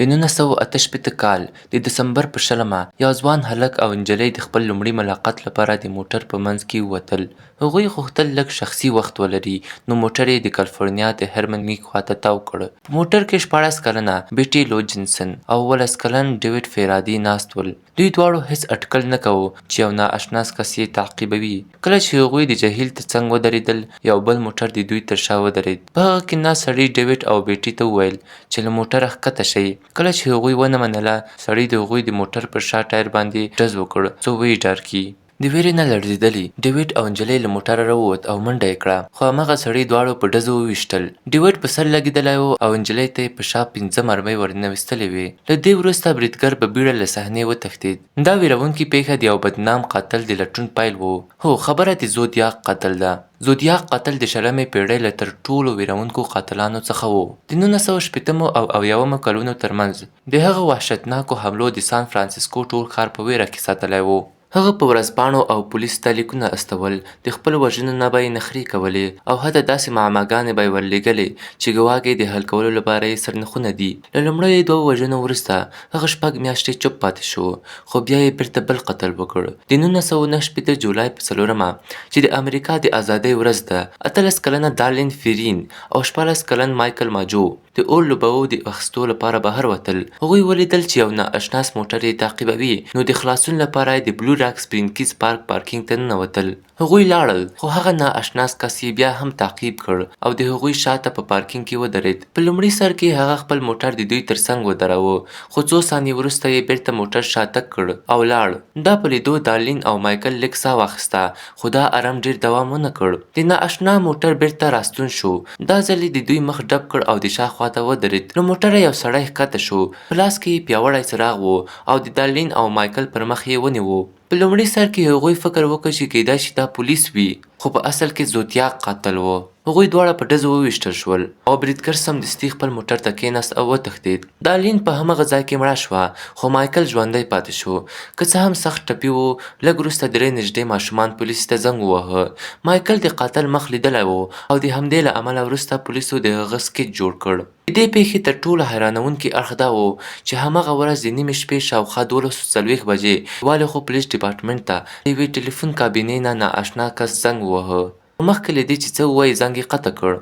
د 1988 کال د دسمبر په 20مه یو ځوان هلک او نجلۍ د خپل لومړي ملاقات لپاره د موټر په منځ کې ووتل. هغوی غوښتل لږ شخصي وخت ولري، نو موټر یې د کالیفورنیا د هرمن لیک خواته تاو کړ. په موټر کې 14 کلنه بیټي لو جنسن او 18 کلن ډیوډ فیرادي ناست ول. دوی دواړو هیڅ اټکل نه کاوه چې یو نااشنا کس یې تعقیبوي. کله چې هغوی د جهیل تر څنګ ودرېدل، یو بل موټر د دوی تر شا ودرېد. په هغه کې ناست سړي ډیوډ او بیټي ته وویل چې له موټره ښکته شئ. کله چې هغوی ونه منله، سړي د هغوی د موټر پر شا ټایر باندې ډز وکړ څو ویې ډار کړي. د ویرې نه لړزېدلي ډیوډ او نجلۍ له موټره راووت او منډه یې کړه، خو هماغه سړي دواړو په ډزو وویشتل. ډیوډ په سر لګېدلی و او نجلۍ ته یې په شا 15 مرمۍ ورننویستلې وې. له دې وروسته بریدګر په بیړه له صحنې وتښتېد. دا ویرونکې پیښه د یو بدنام قاتل د لټون پیل و. هو، خبره د زودیاک قاتل ده. زودیاک قاتل د 20مې پیړۍ له تر ټولو ویرونکو قاتلانو څخه و. د 1980 او 90 کلونو ترمنځ د هغه وحشتناکو حملو د سان فرانسیسکو ټول ښار په ویره کې ساتلی و. هغه په ورځپاڼو او پولیسو ته لیکونه استول، د خپلو وژنو نه به یې نخرې کولې او حتی داسې معماګانې به یې ورلېږلې چې ګواکې د حل کولو لپاره یې سرنخونه دي. له لومړیو 2 وژنو وروسته هغه 6 میاشتې چوپ پاتې شو، خو بیا یې بیرته بل قتل وکړ. د 1989 جولای په 4مه چې د امریکا د ازادۍ ورځ ده، 18 کلنه دارلین فیرین او 14 کلن مایکل ماجو د اور لوبو د اخیستو لپاره بهر وتل. هغوی ولیدل چې یو نااشنا موټر یې تعقیبوي، نو د خلاصون لپاره یې د بلو راک سپرینګز پارکینګ ته ننوتل. هغوی لاړل، خو هغه نااشنا کس یې بیا هم تعقیب کړ او د هغوی شاته په پارکینګ کې ودرېد. په لومړي سر کې هغه خپل موټر د دوی تر څنګ ودراوه، خو څو ثانیې وروسته یې بیرته موټر شاتګ کړ او لاړ. دا په لیدو دارلین او مایکل لږ ساه واخیسته، خو دا آرام ډېر دوام ونه کړ. د نااشنا موټر بیرته راستون شو. دا ځل یې د دوی مخ ډب کړ او د شا خواته ودرېد. له موټره یو سړی ښکته شو، په لاس کې یې پیاوړی څراغ و او د دارلین او مایکل پر مخ یې ونیو. په لومړي سر کې هغوی فکر وکړ چې کیدای شي دا پولیس وي، خو په اصل کې زودیاک قاتل و. هغوی دواړه په ډزو وویشتل شول او بریدګر سمدستي خپل موټر ته کېناست او وتښتېد. دارلین په همغه ځای کې مړه شوه، خو مایکل ژوندی پاتې شو. که څه هم سخت ټپي و، لږ وروسته 3 نږدې ماشومان پولیسو ته زنګ وواهه. مایکل د قاتل مخ لیدلی و او د همدې له امله وروسته پولیسو د هغه سکیچ جوړ کړ. د دې پیښې تر ټولو حیرانوونکی اړخ دا و چې همغه ورځ د نیمې شپې شاوخوا 12:40 بجې والخو پولیس ډپارټمنټ ته د یوې ټلیفون کابینې نه نااشنا کس زنګ وواهه. مخکې له دې چې څه ووایي زنګ یې قطع کړ.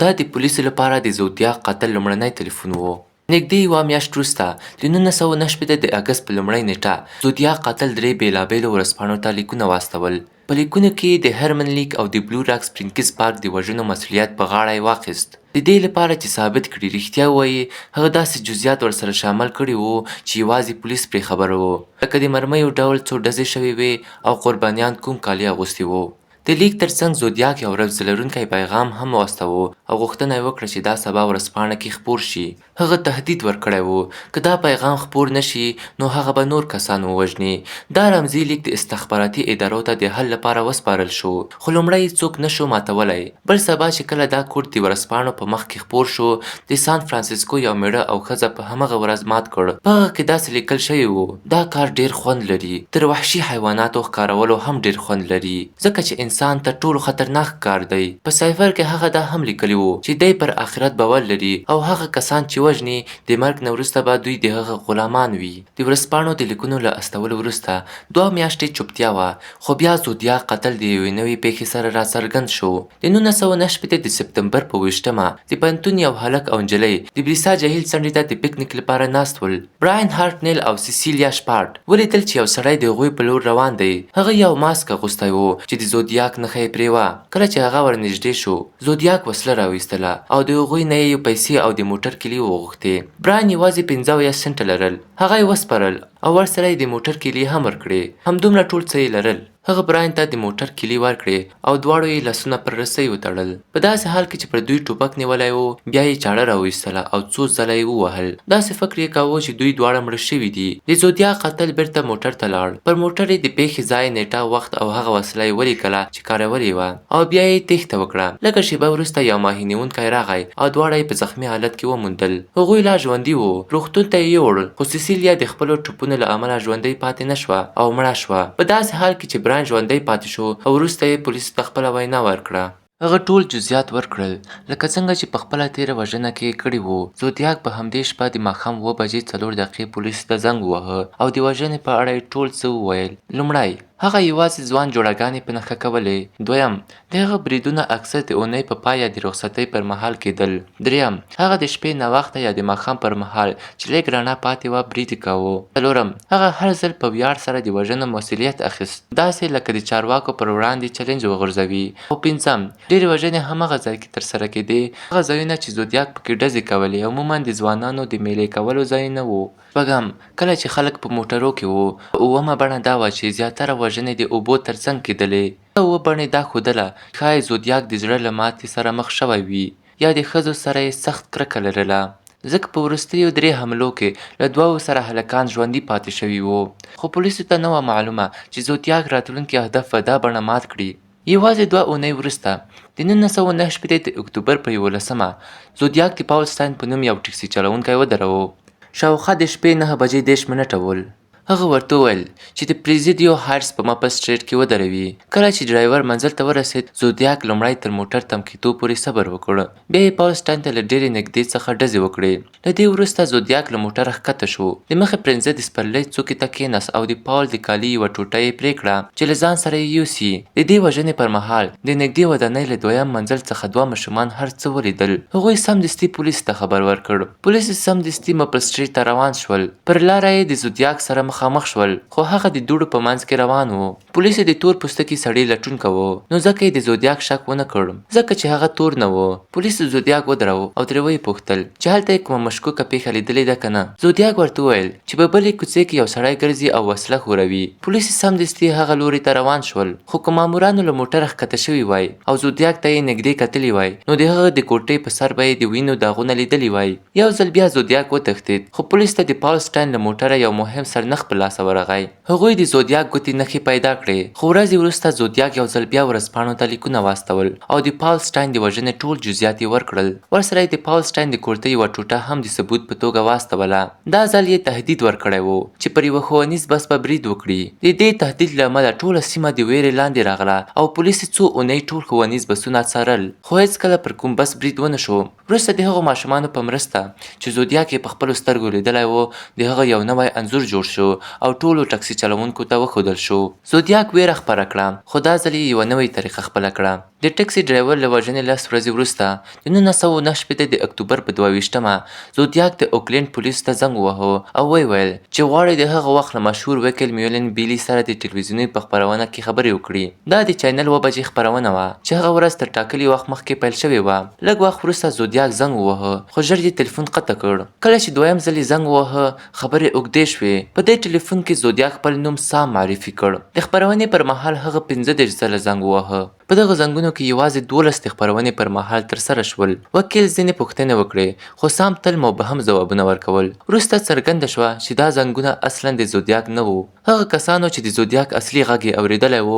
دا د پولیسو لپاره د زودیاک قاتل لومړنی ټلیفون و. نږدې 1 میاشت وروسته د 1989 د اګست په لومړۍ نیټه زودیاک قاتل 3 بېلابېلو ورځپاڼو ته لیکونه واستول. په لیکونو کې د هرمن لیک او د بلو راک سپرینګز پارک د وژنو مسؤلیت په غاړه یې واخیست. د دې لپاره چې ثابت کړي رښتیا ووایي، هغه داسې جزئیات ورسره شامل کړي وو چې یوازې پولیس پرې خبر وو، لکه د مرمیو ډول څو ډزې شوې وې او قربانیان کوم کالي اغوستي وو. د لیک ترڅنګ زودیاک یو رمز لرونکی پیغام هم واستاوه او غوښتنه یې وکړه چې دا سبا ورځپاڼه کې خپور شي. هغه تهدید ورکړی و که دا پیغام خپور نشي نو هغه به نور کسان ووژني. دا رمزي لیک د استخباراتي ادارو ته د حل لپاره وسپارل شو، خو لومړی څوک نشو ماتولی. بل سبا چې کله دا کوډ د ورځپاڼو په مخ کې خپور شو، د سان فرانسیسکو یو میړه او ښځه په همغه ورځ مات کړ. په هغه کې داسې لیکل شوي وو: دا کار ډېر خوند لري، تر وحشي حیواناتو ښکارولو هم ډېر خوند لري، ځکه چې انسان تر ټولو خطرناک کار دی. په سایفر کې هغه دا هم لیکلي وو چې دی پر آخرت باور لري او هغه کسان چې وژني د مرګ نه وروسته به دوی د هغه غلامان وي. د ورځپاڼو د لیکونو له استولو وروسته 2 میاشتې چوپتیا وه، خو بیا زودیاک قاتل د یوې نوې پیښې سره راڅرګند شو. د 1989 د سپتمبر په 20مه د پوهنتون یو هلک او نجلۍ د بریسا جهیل څنډې ته د پکنیک لپاره ناست ول. براین هارټنیل او سیسیلیا شپارټ ولیدل چې یو سړی د هغوی په لور روان دی. هغه یو ماسک اغوستی و چې د زودیاک نښه یې پرې وه. کله چې هغه ورنږدې شو، زودیاک وسله راویستله او د هغوی نه یې پیسې او د موټر کیلي وغوښتې. براین یوازې 75 سنټه لرل، هغه یې وسپارل او ورسره یې د موټر کیلي هم ورکړې. همدومره ټول څه یې لرل. هغه براین ته د موټر کیلي ورکړې او دواړو یې لاسونه پر رسۍ وتړل. په داسې حال کې چې پر دوی ټوپک نیولی و، بیا یې چاړه راویستله او څو ځله یې ووهل. داسې فکر یې کاوه چې دوی دواړه مړه شوي دي. د زودیاک قاتل بیرته موټر ته لاړ. پر موټر یې د پیښې ځای، نیټه، وخت او هغه وسله یې ولیکله چې کارولې وه او بیا یې تېښته وکړه. لږه شېبه وروسته یو ماهي نیونکی راغی او دواړه یې په زخمي حالت کې وموندل. هغوی لا ژوندي وو. روغتون ته یې یوړل، خو سیسیلیا د خپلو ټپونو له امله ژوندۍ پاتې نه شوه او مړه شوه. په داسې حال کې چې براین ژوندی پاتې شو او وروسته یې پولیسو ته خپله وینا ورکړه. هغه ټول جزئیات ورکړل لکه څنګه چې په خپله تېره وژنه کې کړي وو. زودیاک په همدې شپه د ماښام 7:04 پولیسو ته زنګ وواهه او د وژنې په اړه یې ټول څه وویل. لومړی هغه یوازې ځوان جوړهګانې په نښه کولې. دویم د هغه بریدونه اکثر د اونۍ په پای یا د رخصتۍ پر مهال کېدل. دریم هغه د شپې ناوخته یا د ماښام پر مهال چې لږ رڼا پاتې وه برید یې کاوه. څلورم هغه هر ځل په ویاړ سره د وژنې مسؤلیت اخیست داسې لکه د چارواکو پر وړاندې چلنج وغورځوي. او پنځم ډېرې وژنې هماغه ځای کې ترسره کېدې هغه ځایونه چې زودیاک پکې ډزې کولې عموما د ځوانانو د میلې کولو ځایونه وو. شپږم کله چې خلک په موټرو کې وو. اوومه بڼه دا وه چې زیاتره وژنې د اوبو ترڅنګ کېدلې. اووه بڼې دا ښودله چې ښایي زودیاک د زړه له ماتې سره مخ شوی وي یا د ښځو سره یې سخت کرکه لرله، ځکه په وروستیو 3 حملو کې له 2 سره هلکان ژوندي پاتې شوي وو. خو پولیسو ته نه وه معلومه چې زودیاک راتلونکي هدف به دا بڼه مات کړي. یوازې 2 اونۍ وروسته د 1989 د اکتوبر په 11مه زودیاک د پاول سټاین په نوم یو ټکسي چلوونکی ودروه. شاوخوا د شپې 9:10 ول. هغه ورته وویل چې د پریزیډیو هایټس په ماپل سټریټ کې ودروي. کله چې ډرایور منزل ته ورسېد زودیاک لومړی تر موټر تم کېدو پورې صبر وکړ. بیا یې پاول سټاین ته له ډېرې نږدې څخه ډزې وکړې. له دې وروسته زودیاک له موټره ښکته شو. د مخې پرنځه د سپرلۍ څوکې ته کېناست او د پاول د کالي یوه ټوټه یې پرې کړه چې له ځان سره یې یوسي. د دې وژنې پر مهال د نږدې ودانۍ له 2م منزل څخه 2 ماشومان هر څه ولیدل. هغوی سمدستي پولیسو ته خبر ورکړ. پولیس سمدستي ماپل سټریټ ته روان شول. پر لاره یې د زودیاک سره مخامخ شول خو هغه د دوړو په منځ کې روان و. پولیسو د تور پوستکي سړي لټون کوه نو ځکه یې د زودیاک شک ونه کړ ځکه چې هغه تور نه و. پولیسو زودیاک ودراوه او ترې ویې پوښتل چې هلته یې کومه مشکوکه پیښه لیدلې ده که نه. زودیاک ورته وویل چې په بلې کوڅې کې یو سړی ګرځي او وسله ښوروي. پولیسو سمدستي هغه لوري ته روان شول خو که مامورانو له موټره ښکته شوي وای او زودیاک ته یې نږدې کتلي وای نو د هغه د کوټې په سر به یې د وینو داغونه لیدلي وای. یو ځل بیا زودیاک وتښتېد خو پولیس ته د پاول سټاین له موټره یو مهم سرنخ په لاسه ورغی. هغوی د زودیاک ګوتې نښې پیدا کړې خو ورځې وروسته زودیاک یو ځل بیا ورځپاڼو ته لیکونه واستول او د پاول سټاین د وژنې ټول جزئیات یې ورکړل. ورسره یې د پاول سټاین د کورتۍ یوه ټوټه هم د ثبوت په توګه واستوله. دا ځل یې تهدید ورکړی و چې پر یوه ښوونیز بس به برید وکړي. د دې تهدید له امله ټوله سیمه د ویرې لاندې راغله او پولیسو څو اونۍ ټول ښوونیز بسونه څارل خو هېڅکله پر کوم بس برید ونه شو. وروسته د هغو ماشومانو په مرسته چې زودیاک یې په خپلو سترګو لیدلی و د هغه یو نوی انځور جوړ شو او ټولو ټکسي چلوونکو ته وښودل شو. زودیاک ویره خپره کړه خو دا ځل یې یوه نوې طریقه خپله کړه. د ټکسي ډرایور له وژنې 10 ورځې وروسته د 1989 د اکتوبر په 22مه زودیاک د اوکلینډ پولیسو ته زنګ وواهه او ویې ویل چې غواړي د هغه وخت له مشهور وکیل میولین بیلي سره د ټلویزیوني په خپرونه کې خبرې وکړي. دا د چینل 2 بجې خپرونه وه چې هغه ورځ تر ټاکلي وخت مخکې پیل شوې وه. لږ وخت وروسته زودیاک زنګ وواهه خو ژر یې تلیفون قطع کړ. کله چې دویم ځل یې زنګ وواهه خبرې اوږدې شوې. په دې ټلیفون کې زودیاک خپل نوم سام معرفي کړ. د خپرونې پر مهال هغه 15 ځله زنګ وواهه. په دغه زنګونو کې یوازې 12 د خپرونې پر مهال ترسره شول. وکیل ځینې پوښتنې وکړې خو سام تل مبهم ځوابونه ورکول. وروسته څرګنده شوه چې دا زنګونه اصلا د زودیاک نه وو. هغه کسانو چې د زودیاک اصلي غږ یې اورېدلی و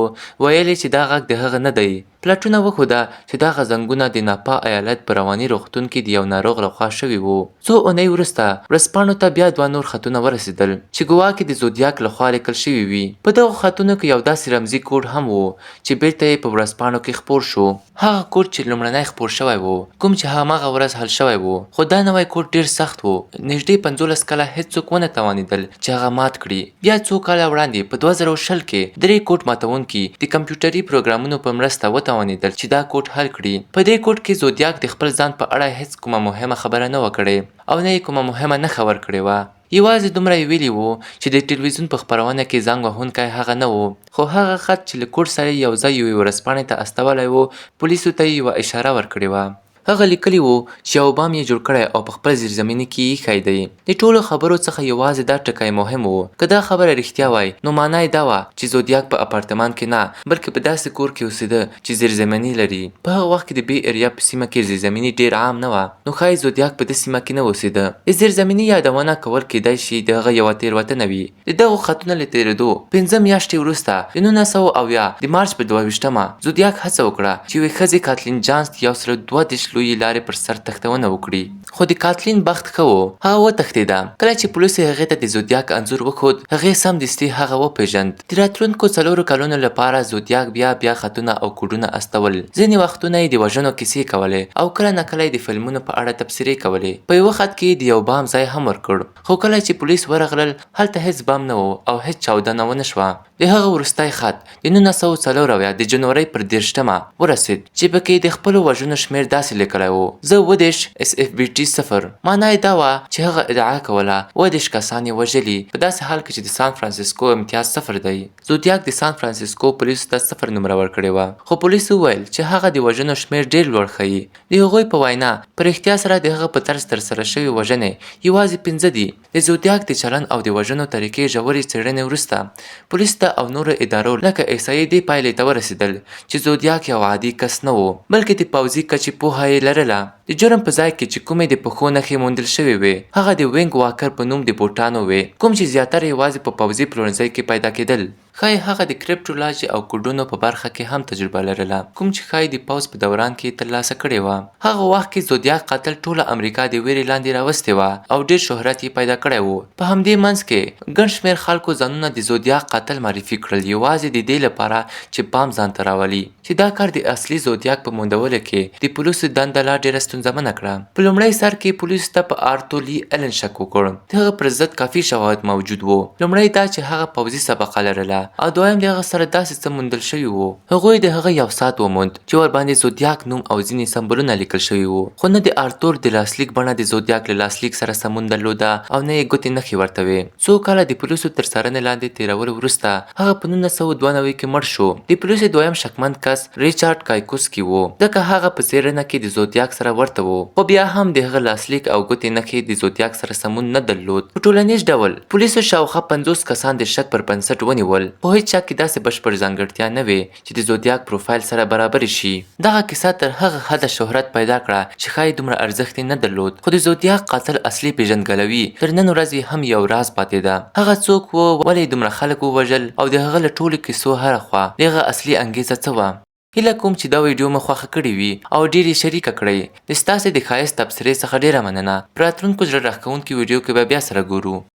ویل چې دا غږ د هغه نه دی. پلټونه وښوده چې دغه زنګونه د ناپا ایالت په رواني روغتون کې د یو ناروغ لخوا شوي وو. څو اونۍ وروسته ورځپاڼو ته بیا 2 نور خطونه ورسېدل چې ګواکې د زودیاک لخوا لیکل شوي وي. په دغو خطونو کې یو داسې رمزي کوډ هم و چې بیرته یې په ورځپاڼو کې خپور شو. هغه کوډ چې لومړنی خپور شوی و کوم چې هماغه ورځ حل شوی و خو دا نوی کوډ ډېر سخت و. نږدې 15 کاله هېڅوک ونه توانېدل چې هغه مات کړي. بیا څو کاله وړاندې په 2020 کې 3 کوډ ماتونکي د کمپیوټري پروګرامونو په مرسته وتوانېدل چې دا کوډ حل کړي. په دې کوډ کې زودیاک د خپل ځان په اړه هېڅ کومه مهمه خبره نه وه کړې او نه یې کومه مهمه نښه ورکړې وه. یوازې دومره یې ویلي وو چې د ټلویزیون په خپرونه کې زنګ وهونکی هغه نه و خو هغه خط چې له کوډ سره یو ځای یوې ورځپاڼې ته استولی و پولیسو ته یې یوه اشاره ورکړې وه. هغه لیکلي وو چې یو بام یې جوړ کړی او په خپل زیرزمیني کې یې ایښی دی. د ټولو خبرو څخه یوازې دا ټکی مهم و. که دا خبره رښتیا وای نو معنا یې دا وه چې زودیاک په اپارتمان کې نه بلکې په داسې کور کې اوسېده چې زیرزمیني لري. په هغه وخت کې د بې اریا په سیمه کې زیرزمیني ډېر عام نه وه نو ښایي زودیاک په دې سیمه کې نه اوسېده. د زیرزمیني یادونه کول کېدای شي د هغه یوه تېروتنه وي. د دغو خطونو له تېرېدو 15 میاشتې وروسته د 1970 د مارچ په 22مه زودیاک هڅه وکړه چې یوې ښځې کاتلین جانس 132 پولیس لویې لارې پر سر تښتونه وکړي. خو د کاتلین بخت ښه و، هغه وتښتېده. کله چې پولیسو هغې ته د زودیاک انځور وښود، هغې سمدستي هغه وپېژند. د راتلونکو 4 کلونو لپاره زودیاک بیا خطونه او کوډونه استول. ځینې وختونه یې د وژنو کیسې کولې او کله ناکله یې د فلمونو په اړه تبصرې کولې. په یوه خط کې د یو بام ځای هم ورکړ، خو کله چې پولیس ورغلل هلته هیڅ بام نه و او هیڅ چاودنه ونه شوه. د هغه وروستی خط د 1904 د جنورۍ پر 30مه ورسېد چې پکې د خپلو وژنو شمېر داسې لیکلی و: زه 27 SFBT 0. معنا یې دا وه چې هغه ادعا کوله 27 کسان یې وژلي، په داسې حال کې چې د سان فرانسیسکو امتیاز 0 دی. زودیاک د سان فرانسیسکو پولیسو ته 0 نمره ورکړې وه، خو پولیسو وویل چې هغه د وژنو شمېر ډېر لوړ ښیي. د هغوی په وینا په رښتیا سره د هغه په طرز ترسره شوې وژنې یوازې 5 دي. د زودیاک د چلند او د وژنو طریقې ژورې څېړنې وروسته پولیسو ته او نورو ادارو لکه احصایې دې پایلې ته ورسېدل چې زودیاک یو عادي کس نه و، بلکې د پوځي کچې پوهه یې لرله. د جرم په ځای کې چې کومې د پښو نښې موندل شوې وې، هغه د وینګ واکر په نوم د بوټانو وې، کوم چې زیاتره یوازې په پوځي پلورنځي کې پیدا کېدل. ښایي هغه د کریپټولوژي او کوډونو په برخه کې هم تجربه لرله، کوم چې ښایي د پوځ په دوران کې ترلاسه کړې وه. هغه وخت کې زودیاک قاتل ټوله امریکا د ویرې لاندې راوستې وه او ډېر شهرت یې پیدا کړی و. په همدې منځ کې ګڼ شمېر خلکو ځانونه د زودیاک قاتل معرفي کړل، یوازې د دې لپاره چې پام ځان ته راولي. چې دا کار د اصلي زودیاک په موندلو کې د پولیسو دنده لا ډېره ستونزمنه کړه. په لومړي سر کې پولیسو ته په آرتور لی الن شک وکړ. د هغه پر ضد کافي شواهد موجود وو. لومړی دا چې هغه پوځي سابقه لرله او دویم د هغه سره داسې څه موندل شوي وو. هغوی د هغه یو ساعت وموند چې ورباندې زودیاک نوم او ځینې سمبولونه لیکل شوي وو، خو نه د آرتور د لاسلیک بڼه د زودیاک له لاسلیک سره سمون درلوده او نه یې ګوتې نښې ورته وې. څو کاله د پولیسو تر څارنې لاندې تېرولو وروسته هغه په 1992 کې مړ شو. د پولیسو دویم شکمن کس ریچارډ کایکوسکي و، ځکه هغه په څېړنه کې د زودیاک سره ورته و، خو بیا هم د هغه لاسلیک او ګوتې نښې د زودیاک سره سمون نه درلود. په ټولنیز ډول پولیسو شاوخوا 50 کسان د شک پر بنسټ ونیول، په هیڅ چا کې داسې بشپړ ځانګړتیا نه وې چې د زودیاک پروفایل سره برابر شي. دغه کیسه تر هغه حده شهرت پیدا کړه چې ښایي دومره ارزښت نه درلود، خو د زودیاک قاتل اصلي پیژندګلوي تر نن ورځې هم یو راز پاتې ده. هغه څوک و، ولې دومره خلک ووژل او د هغه له ټولو کیسو هره خوا د هغه اصلي انګیزه څه وه. هیله کوم چې دا ویډیو مو خوښه کړې وي او ډېر یې شریکه کړئ. د ستاسې د ښایست تبصرې څخه ډېره مننه. په راتلونکو زړه راښکونکي ویډیو کې به بیا سره ګورو.